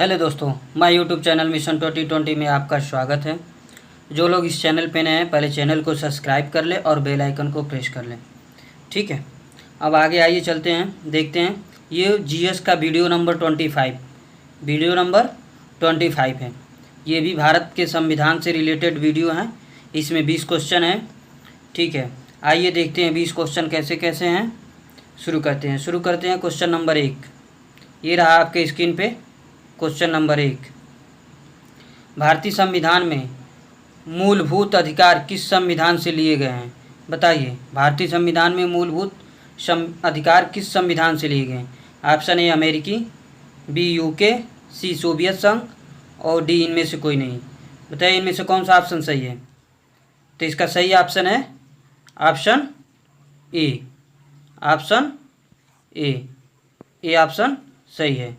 Hello दोस्तों, my YouTube channel mission 2020 में आपका स्वागत है। जो लोग इस चैनल पे नए हैं पहले चैनल को सब्सक्राइब कर लें और बेल आइकन को प्रेस कर लें। ठीक है, अब आगे आइए चलते हैं, देखते हैं। ये जीएस का वीडियो नंबर 25 है। ये भी भारत के संविधान से रिलेटेड वीडियो हैं। इसमें 20 क्वेश्चन हैं। ठीक है, आइए देखते हैं 20 क्वेश्चन कैसे कैसे हैं। शुरू करते हैं क्वेश्चन नंबर 1। ये रहा आपके स्क्रीन पे क्वेश्चन नंबर 1। भारतीय संविधान में मूलभूत अधिकार किस संविधान से लिए गए हैं? बताइए, भारतीय संविधान में मूलभूत अधिकार किस संविधान से लिए गए हैं? ऑप्शन ए अमेरिकी, बी यूके, सी सोवियत संघ और डी इनमें से कोई नहीं। बताइए इनमें से कौन सा ऑप्शन सही है? तो इसका सही ऑप्शन है option A. Option A option सही है।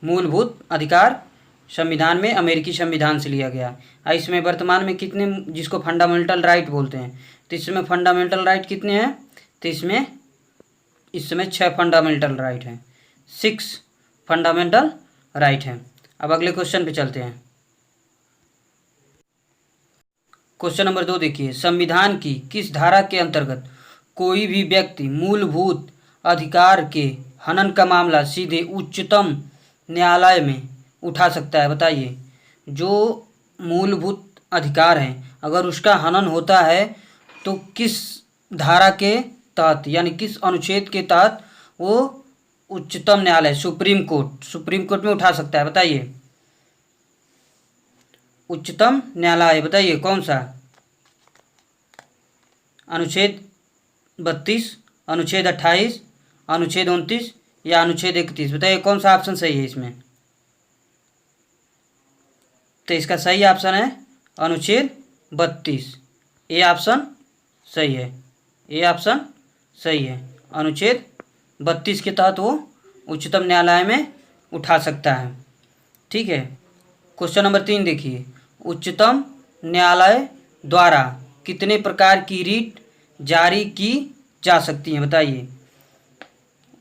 मूलभूत अधिकार संविधान में अमेरिकी संविधान से लिया गया। इसमें वर्तमान में कितने, जिसको फंडामेंटल राइट बोलते हैं, तो इसमें फंडामेंटल राइट कितने हैं? तो इसमें 6 फंडामेंटल राइट हैं, 6 फंडामेंटल राइट हैं। अब अगले क्वेश्चन पे चलते हैं। क्वेश्चन नंबर 2 देखिए, संविधान की किस धारा के अंतर्गत कोई भी व्यक्ति मूलभूत अधिकार के हनन का मामला सीधे उच्चतम न्यायालय में उठा सकता है? बताइए, जो मूलभूत अधिकार हैं अगर उसका हनन होता है तो किस धारा के तहत, यानी किस अनुच्छेद के तहत वो उच्चतम न्यायालय सुप्रीम कोर्ट में उठा सकता है? बताइए, उच्चतम न्यायालय बताइए कौन सा? अनुच्छेद 32, अनुच्छेद 28, अनुच्छेद 29 या अनुच्छेद 31? बताइए कौन सा ऑप्शन सही है इसमें? तो इसका सही ऑप्शन है अनुच्छेद 32। ए ऑप्शन सही है। ए ऑप्शन सही है। अनुच्छेद 32 के तहत वो उच्चतम न्यायालय में उठा सकता है। ठीक है, क्वेश्चन नंबर 3 देखिए, उच्चतम न्यायालय द्वारा कितने प्रकार की रीट जारी की जा सकती है? बताइए,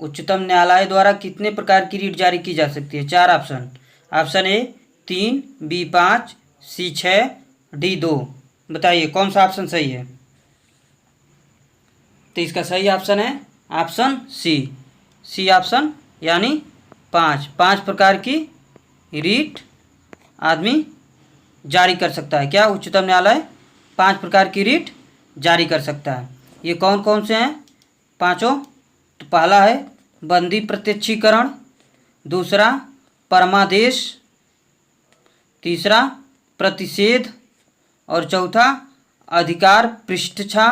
उच्चतम न्यायालय द्वारा कितने प्रकार की रीट जारी की जा सकती है? 4 option. Option A 3, B 5, C 6, D 2। बताइए कौन सा ऑप्शन सही है? तो इसका सही ऑप्शन है ऑप्शन सी ऑप्शन, यानी 5 प्रकार की रीट आदमी जारी कर सकता है। क्या उच्चतम न्यायालय 5 प्रकार की रीट जारी कर सकता है? ये कौन कौन से हैं पांचों? तो पहला है बंदी प्रत्यक्षीकरण, दूसरा परमादेश, तीसरा प्रतिषेध और चौथा अधिकार पृष्ठछा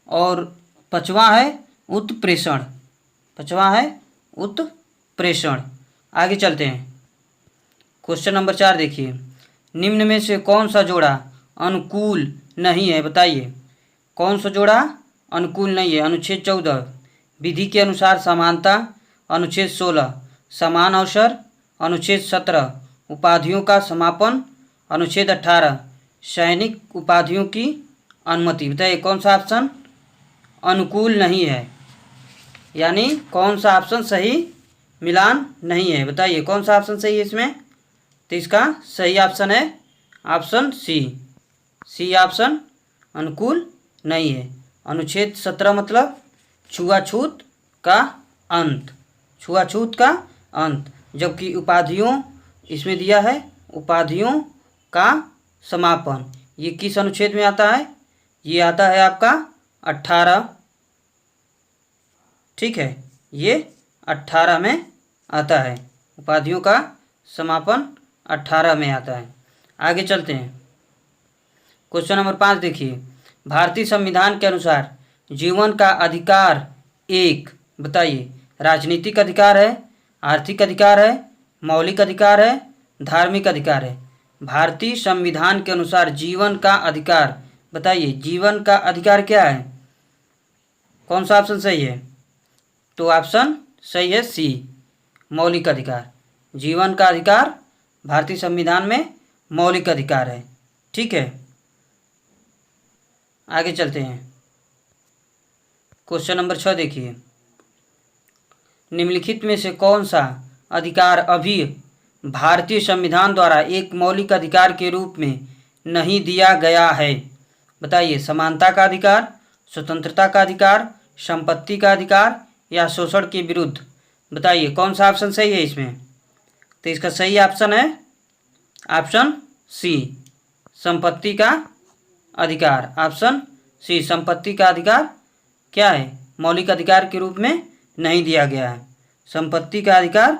और पांचवा है उत्प्रेषण। आगे चलते हैं, क्वेश्चन नंबर 4 देखिए, निम्न में से कौन सा जोड़ा अनुकूल नहीं है? बताइए, कौन सा जोड़ा अनुकूल नहीं है? अनुच्छेद 14 विधि के अनुसार समानता, अनुच्छेद 16 समान अवसर, अनुच्छेद 17 उपाधियों का समापन, अनुच्छेद 18 सैनिक उपाधियों की अनुमति। बताइए कौन सा ऑप्शन अनुकूल नहीं है, यानी कौन सा ऑप्शन सही मिलान नहीं है? बताइए कौन सा ऑप्शन सही है इसमें? तो इसका सही ऑप्शन है ऑप्शन सी ऑप्शन अनुकूल नहीं है। अनुच्छेद 17 मतलब छुआछूत का अंत, जबकि उपाधियों इसमें दिया है उपाधियों का समापन। ये किस अनुच्छेद में आता है? ये आता है आपका 18। ठीक है, ये 18 में आता है, उपाधियों का समापन 18 में आता है। आगे चलते हैं, क्वेश्चन नंबर 5 देखिए, भारतीय संविधान के अनुसार जीवन का अधिकार 1 बताइए, राजनीतिक अधिकार है, आर्थिक अधिकार है, मौलिक अधिकार है, धार्मिक अधिकार है? भारतीय संविधान के अनुसार जीवन का अधिकार, बताइए जीवन का अधिकार क्या है? कौन सा ऑप्शन सही है? तो ऑप्शन सही है सी, मौलिक अधिकार। जीवन का अधिकार भारतीय संविधान में मौलिक अधिकार है। ठीक है, आगे चलते हैं, क्वेश्चन नंबर 6 देखिए, निम्नलिखित में से कौन सा अधिकार अभी भारतीय संविधान द्वारा एक मौलिक अधिकार के रूप में नहीं दिया गया है? बताइए, समानता का अधिकार, स्वतंत्रता का अधिकार, संपत्ति का अधिकार या शोषण के विरुद्ध? बताइए कौन सा ऑप्शन सही है इसमें? तो इसका सही ऑप्शन है ऑप्शन सी, संपत्ति का अधिकार। ऑप्शन सी, संपत्ति का अधिकार क्या है? मौलिक अधिकार के रूप में नहीं दिया गया है। संपत्ति का अधिकार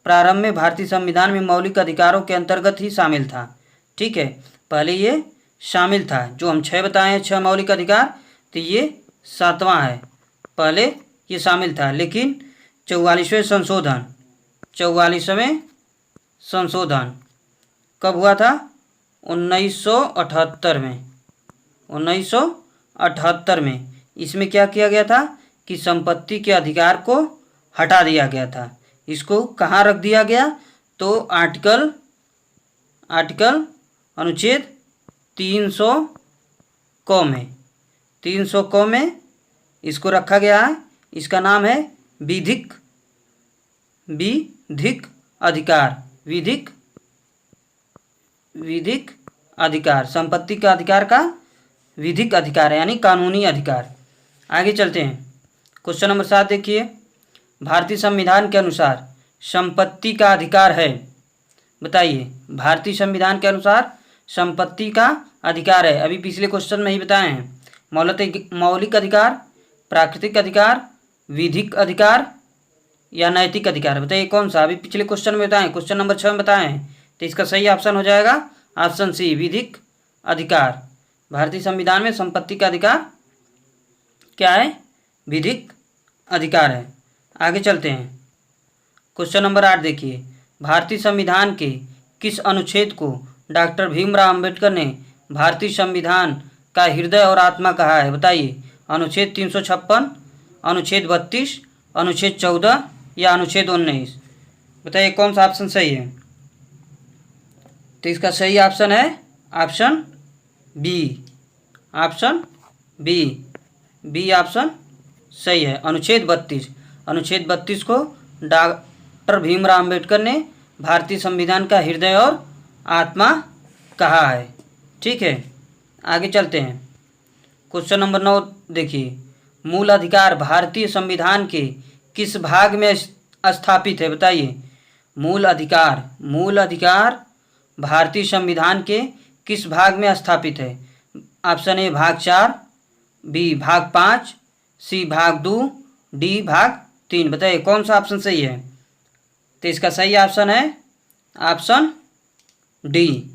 प्रारंभ में भारतीय संविधान में मौलिक अधिकारों के अंतर्गत ही शामिल था। ठीक है, पहले ये शामिल था, जो हम 6 बताए हैं, 6 मौलिक अधिकार, तो ये 7वां है। पहले ये शामिल था, लेकिन 44वें संशोधन कब हुआ था? 1978 में। 1978 में इसमें क्या किया गया था कि संपत्ति के अधिकार को हटा दिया गया था। इसको कहाँ रख दिया गया? तो आर्टिकल अनुच्छेद 300 क में इसको रखा गया है। इसका नाम है विधिक अधिकार। विधिक अधिकार संपत्ति का अधिकार का विधिक अधिकार है, यानी कानूनी अधिकार। आगे चलते हैं, क्वेश्चन नंबर 7 देखिए। भारतीय संविधान के अनुसार संपत्ति का अधिकार है? बताइए, भारतीय संविधान के अनुसार संपत्ति का अधिकार है। अभी पिछले क्वेश्चन में ही बताए हैं, मौलिक अधिकार, प्राकृतिक अधिकार, विधिक अधिकार या नैतिक अधिकार। बताइए कौन सा? अभी पिछले क्वेश्चन में बताएं, क्वेश्चन नंबर 6 में बताए हैं, तो इसका सही ऑप्शन हो जाएगा ऑप्शन सी, विधिक अधिकार। भारतीय संविधान में संपत्ति का अधिकार क्या है? विधिक अधिकार है। आगे चलते हैं, क्वेश्चन नंबर 8 देखिए। भारतीय संविधान के किस अनुच्छेद को डॉक्टर भीमराव अंबेडकर ने भारतीय संविधान का हृदय और आत्मा कहा है? बताइए, अनुच्छेद 356, अनुच्छेद 32, अनुच्छेद 14 या अनुच्छेद 19? बताइए कौन सा ऑप्शन सही है? तो इसका सही ऑप्शन है option B. Option B option सही है। अनुच्छेद 32 को डॉक्टर भीमराव अंबेडकर ने भारतीय संविधान का हृदय और आत्मा कहा है। ठीक है, आगे चलते हैं, क्वेश्चन नंबर 9 देखिए। मूल अधिकार भारतीय संविधान के किस भाग में स्थापित है? बताइए, मूल अधिकार भारतीय संविधान के किस भाग में स्थापित है? ऑप्शन ए भाग 4, बी भाग 5, सी भाग 2, डी भाग 3। बताइए कौन सा ऑप्शन सही है? तो इसका सही ऑप्शन है ऑप्शन डी।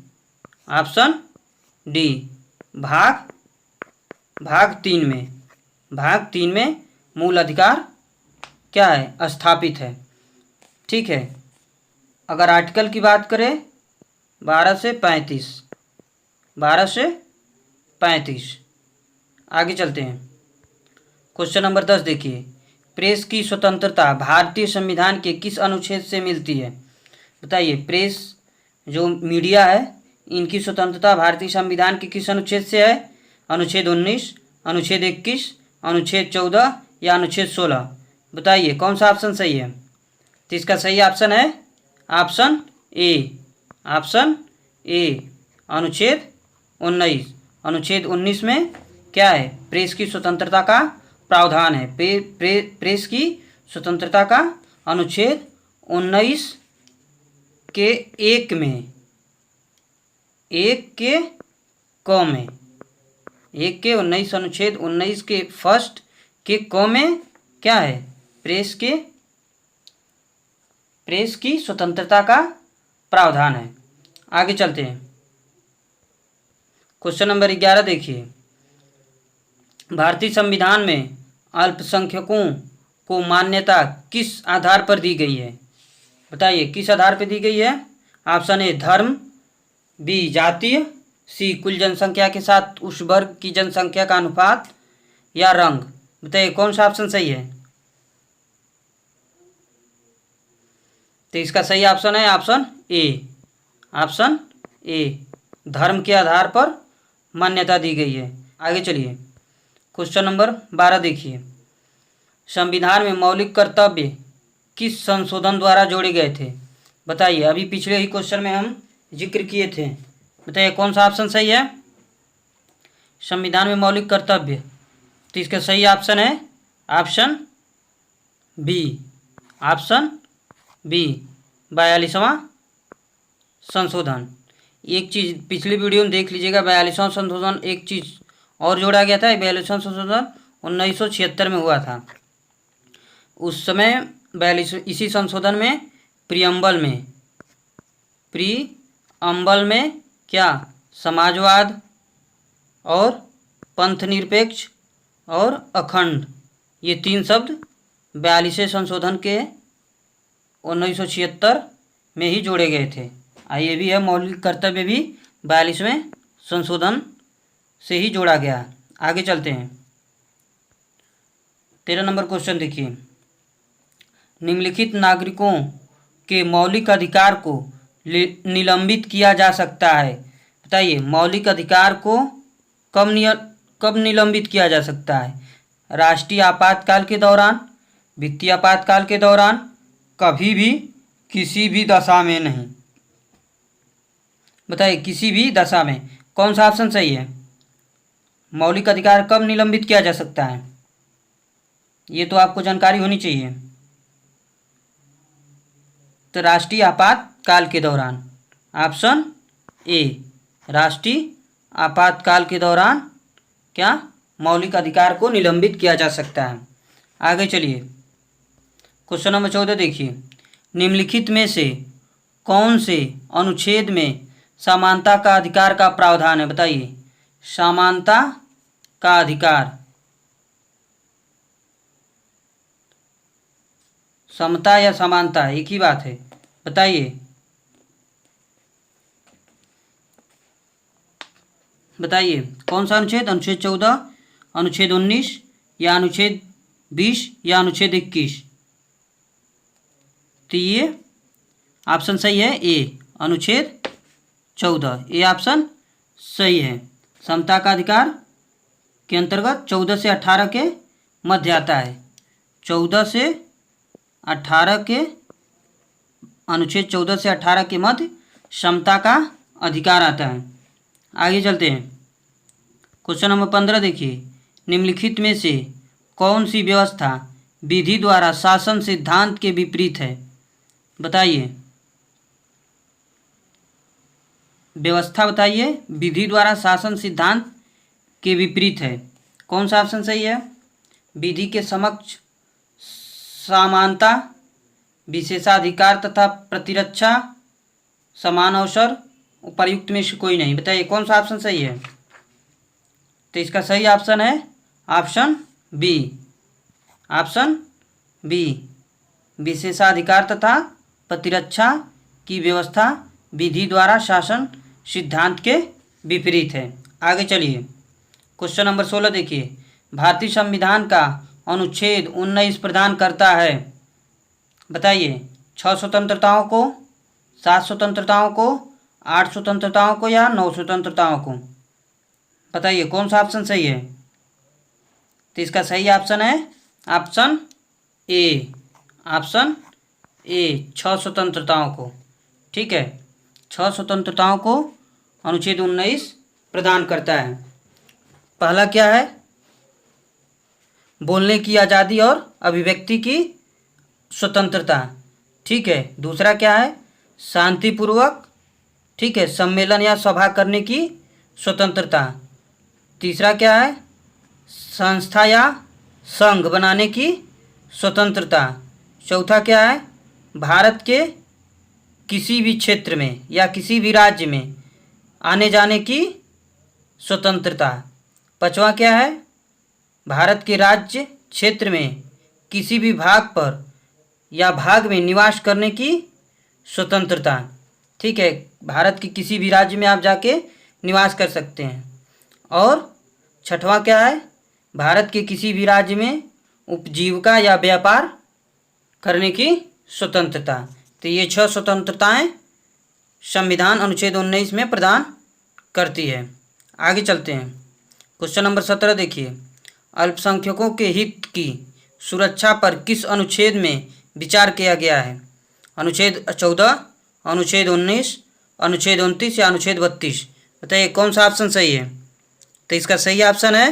ऑप्शन डी, भाग 3 में मूल अधिकार क्या है? स्थापित है। ठीक है, अगर आर्टिकल की बात करें 12 से 35। आगे चलते हैं, क्वेश्चन नंबर 10 देखिए। प्रेस की स्वतंत्रता भारतीय संविधान के किस अनुच्छेद से मिलती है? बताइए, प्रेस जो मीडिया है, इनकी स्वतंत्रता भारतीय संविधान के किस अनुच्छेद से है? अनुच्छेद 19, अनुच्छेद 21, अनुच्छेद 14 या अनुच्छेद 16? बताइए कौन सा ऑप्शन सही है? तो इसका सही ऑप्शन है ऑप्शन ए। अनुच्छेद 19। अनुच्छेद 19 में क्या है? प्रेस की स्वतंत्रता का प्रावधान है। प्रेस की स्वतंत्रता का अनुच्छेद 19 के 1 में, 1 के क में, 1 के 19, अनुच्छेद 19 के फर्स्ट के क में क्या है? प्रेस की स्वतंत्रता का प्रावधान है। आगे चलते हैं, क्वेश्चन नंबर 11 देखिए। भारतीय संविधान में अल्पसंख्यकों को मान्यता किस आधार पर दी गई है? बताइए किस आधार पर दी गई है? ऑप्शन ए धर्म, बी जातीय, सी कुल जनसंख्या के साथ उस वर्ग की जनसंख्या का अनुपात या रंग? बताइए कौन सा ऑप्शन सही है? तो इसका सही ऑप्शन है ऑप्शन ए, धर्म के आधार पर मान्यता दी गई है। आगे चलिए, क्वेश्चन नंबर 12 देखिए। संविधान में मौलिक कर्तव्य किस संशोधन द्वारा जोड़े गए थे? बताइए, अभी पिछले ही क्वेश्चन में हम जिक्र किए थे। बताइए कौन सा ऑप्शन सही है? संविधान में मौलिक कर्तव्य, तो इसका सही ऑप्शन है ऑप्शन बी। ऑप्शन बी 42वां संशोधन। एक चीज़ पिछली वीडियो में देख लीजिएगा, 42वां संशोधन एक चीज़ और जोड़ा गया था। 42वां संशोधन 1976 में हुआ था। उस समय 42 इसी संशोधन में प्रियम्बल में क्या समाजवाद और पंथ निरपेक्ष और अखंड, ये 3 शब्द 42वें संशोधन के 1976 में ही जोड़े गए थे। ये भी है, मौलिक कर्तव्य भी 42वें संशोधन से ही जोड़ा गया। आगे चलते हैं। 13 नंबर क्वेश्चन देखिए, निम्नलिखित नागरिकों के मौलिक अधिकार को निलंबित किया जा सकता है। बताइए मौलिक अधिकार को कब निलंबित किया जा सकता है? राष्ट्रीय आपातकाल के दौरान, वित्तीय आपातकाल के दौरान, कभी भी, किसी भी दशा में नहीं। बताइए किसी भी दशा में, कौन सा ऑप्शन सही है? मौलिक अधिकार कब निलंबित किया जा सकता है? ये तो आपको जानकारी होनी चाहिए। तो राष्ट्रीय आपातकाल के दौरान, ऑप्शन ए, राष्ट्रीय आपातकाल के दौरान क्या मौलिक अधिकार को निलंबित किया जा सकता है। आगे चलिए, क्वेश्चन नंबर 14 देखिए, निम्नलिखित में से कौन से अनुच्छेद में समानता का अधिकार का प्रावधान है? बताइए समानता का अधिकार, समता या समानता एक ही बात है, बताइए कौन सा अनुच्छेद? अनुच्छेद 14, अनुच्छेद 19 या अनुच्छेद 20 या अनुच्छेद 21? तो ये ऑप्शन सही है ए, अनुच्छेद 14, ये ऑप्शन सही है। समता का अधिकार के अंतर्गत 14 से 18 के मध्य आता है। 14 से 18 के, अनुच्छेद 14 से 18 के मध्य समता का अधिकार आता है। आगे चलते हैं, क्वेश्चन नंबर 15 देखिए, निम्नलिखित में से कौन सी व्यवस्था विधि द्वारा शासन सिद्धांत के विपरीत है? बताइए व्यवस्था, बताइए विधि द्वारा शासन सिद्धांत के विपरीत है। कौन सा ऑप्शन सही है? विधि के समक्ष समानता, विशेषाधिकार तथा प्रतिरक्षा, समान अवसर, उपर्युक्त में से कोई नहीं। बताइए कौन सा ऑप्शन सही है? तो इसका सही ऑप्शन है ऑप्शन बी। ऑप्शन बी, विशेषाधिकार तथा प्रतिरक्षा की व्यवस्था विधि द्वारा शासन सिद्धांत के विपरीत है। आगे चलिए, क्वेश्चन नंबर 16 देखिए, भारतीय संविधान का अनुच्छेद 19 प्रदान करता है। बताइए 6 स्वतंत्रताओं को, 7 स्वतंत्रताओं को, 8 स्वतंत्रताओं को या 9 स्वतंत्रताओं को? बताइए कौन सा ऑप्शन सही है? तो इसका सही ऑप्शन है ऑप्शन ए। ऑप्शन ए, 6 स्वतंत्रताओं को। ठीक है, 6 स्वतंत्रताओं को अनुच्छेद 19 प्रदान करता है। पहला क्या है? बोलने की आज़ादी और अभिव्यक्ति की स्वतंत्रता। ठीक है, दूसरा क्या है? शांतिपूर्वक, ठीक है, सम्मेलन या सभा करने की स्वतंत्रता। तीसरा क्या है? संस्था या संघ बनाने की स्वतंत्रता। चौथा क्या है? भारत के किसी भी क्षेत्र में या किसी भी राज्य में आने जाने की स्वतंत्रता। पांचवा क्या है? भारत के राज्य क्षेत्र में किसी भी भाग पर या भाग में निवास करने की स्वतंत्रता। ठीक है, भारत के किसी भी राज्य में आप जाके निवास कर सकते हैं। और छठवां क्या है? भारत के किसी भी राज्य में उपजीविका या व्यापार करने की स्वतंत्रता। तो ये 6 स्वतंत्रताएं संविधान अनुच्छेद 19 में प्रदान करती है। आगे चलते हैं, क्वेश्चन नंबर 17 देखिए, अल्पसंख्यकों के हित की सुरक्षा पर किस अनुच्छेद में विचार किया गया है? अनुच्छेद 14, अनुच्छेद 19, अनुच्छेद 29 या अनुच्छेद 32? बताइए कौन सा ऑप्शन सही है? तो इसका सही ऑप्शन है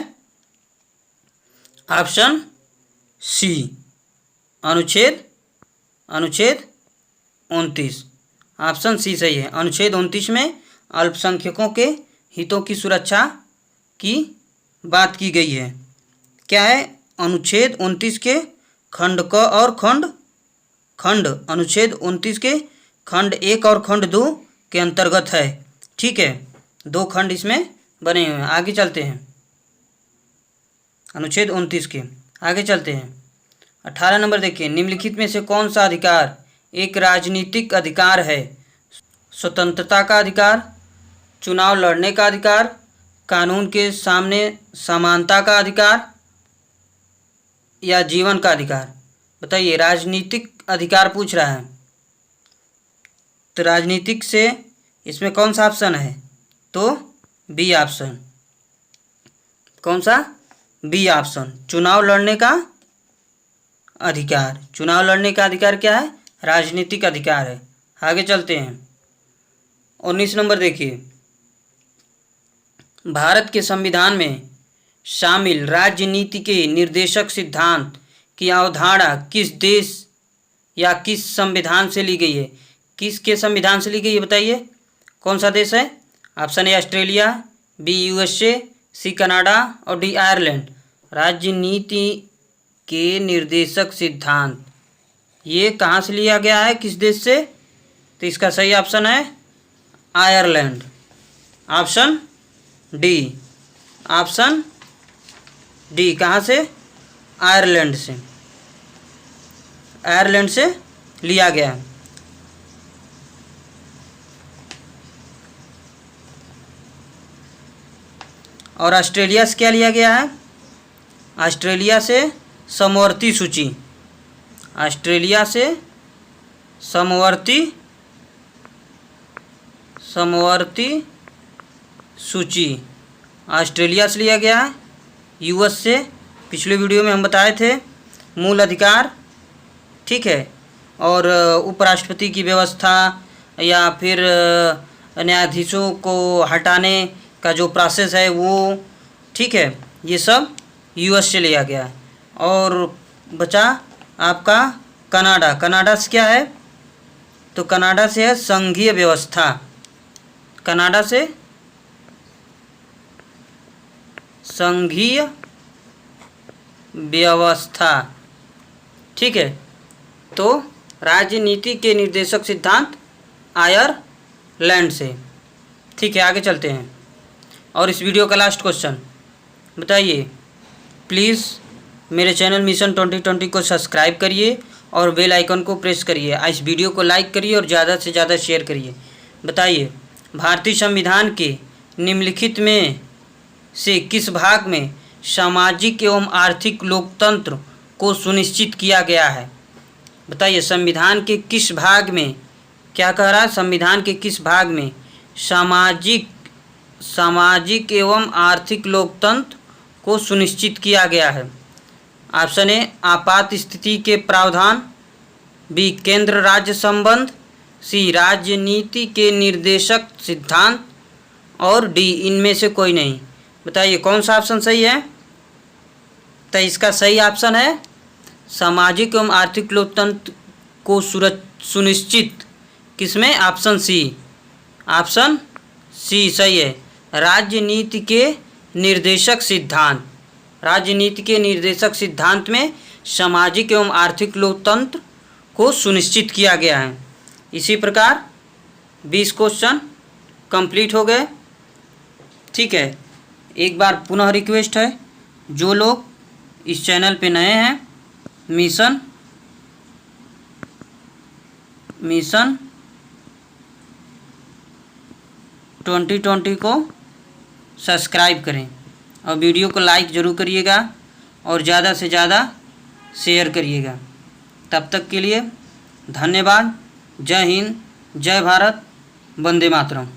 ऑप्शन सी, अनुच्छेद 29। ऑप्शन सी सही है। अनुच्छेद 29 में अल्पसंख्यकों के हितों की सुरक्षा की बात की गई है। क्या है? अनुच्छेद 29 के खंड क और खंड अनुच्छेद 29 के खंड 1 और खंड 2 के अंतर्गत है। ठीक है, 2 खंड इसमें बने हुए हैं। आगे चलते हैं, अनुच्छेद 29 के आगे चलते हैं। 18 नंबर देखिए, निम्नलिखित में से कौन सा अधिकार एक राजनीतिक अधिकार है? स्वतंत्रता का अधिकार, चुनाव लड़ने का अधिकार, कानून के सामने समानता का अधिकार या जीवन का अधिकार? बताइए, राजनीतिक अधिकार पूछ रहा है, तो राजनीतिक से इसमें कौन सा ऑप्शन है? तो बी ऑप्शन। कौन सा? बी ऑप्शन, चुनाव लड़ने का अधिकार। चुनाव लड़ने का अधिकार क्या है? राजनीतिक अधिकार है। आगे चलते हैं, 19 नंबर देखिए, भारत के संविधान में शामिल राज्य नीति के निर्देशक सिद्धांत की अवधारणा किस देश या किस संविधान से ली गई है? किसके संविधान से ली गई है? बताइए कौन सा देश है? Option A Australia, B USA, C Canada और डी आयरलैंड। राज्य नीति के निर्देशक सिद्धांत ये कहाँ से लिया गया है, किस देश से? तो इसका सही ऑप्शन है Ireland, option D. Option D कहाँ से? आयरलैंड से, आयरलैंड से लिया गया है। और ऑस्ट्रेलिया से क्या लिया गया है? ऑस्ट्रेलिया से समवर्ती सूची, ऑस्ट्रेलिया से समवर्ती सूची ऑस्ट्रेलिया से लिया गया है। यूएस से पिछले वीडियो में हम बताए थे मूल अधिकार, ठीक है, और उपराष्ट्रपति की व्यवस्था या फिर न्यायाधीशों को हटाने का जो प्रोसेस है वो, ठीक है, ये सब यूएस से लिया गया है। और बचा आपका कनाडा। कनाडा से क्या है? तो कनाडा से है संघीय व्यवस्था, कनाडा से संघीय व्यवस्था, ठीक है। तो राजनीति के निर्देशक सिद्धांत आयरलैंड से, ठीक है। आगे चलते हैं, और इस वीडियो का लास्ट क्वेश्चन बताइए। प्लीज़ मेरे चैनल मिशन 2020 को सब्सक्राइब करिए और बेल आइकन को प्रेस करिए। इस वीडियो को लाइक करिए और ज़्यादा से ज़्यादा शेयर करिए। बताइए, भारतीय संविधान के निम्नलिखित में से किस भाग में सामाजिक एवं आर्थिक लोकतंत्र को सुनिश्चित किया गया है? बताइए, संविधान के किस भाग में, क्या कह रहा है, संविधान के किस भाग में सामाजिक एवं आर्थिक लोकतंत्र को सुनिश्चित किया गया है? ऑप्शन ए आपात स्थिति के प्रावधान, बी केंद्र राज्य संबंध, सी राजनीति के निर्देशक सिद्धांत और डी इनमें से कोई नहीं। बताइए कौन सा ऑप्शन सही है? तो इसका सही ऑप्शन है सामाजिक एवं आर्थिक लोकतंत्र को सुनिश्चित, किसमें? ऑप्शन सी, ऑप्शन सी सही है। राजनीति के निर्देशक सिद्धांत, राजनीति के निर्देशक सिद्धांत में सामाजिक एवं आर्थिक लोकतंत्र को सुनिश्चित किया गया है। इसी प्रकार 20 क्वेश्चन कंप्लीट हो गए, ठीक है। एक बार पुनः रिक्वेस्ट है, जो लोग इस चैनल पे नए हैं, मिशन 2020 को सब्सक्राइब करें और वीडियो को लाइक ज़रूर करिएगा और ज़्यादा से ज़्यादा शेयर करिएगा। तब तक के लिए धन्यवाद। जय हिंद, जय भारत, वंदे मातरम।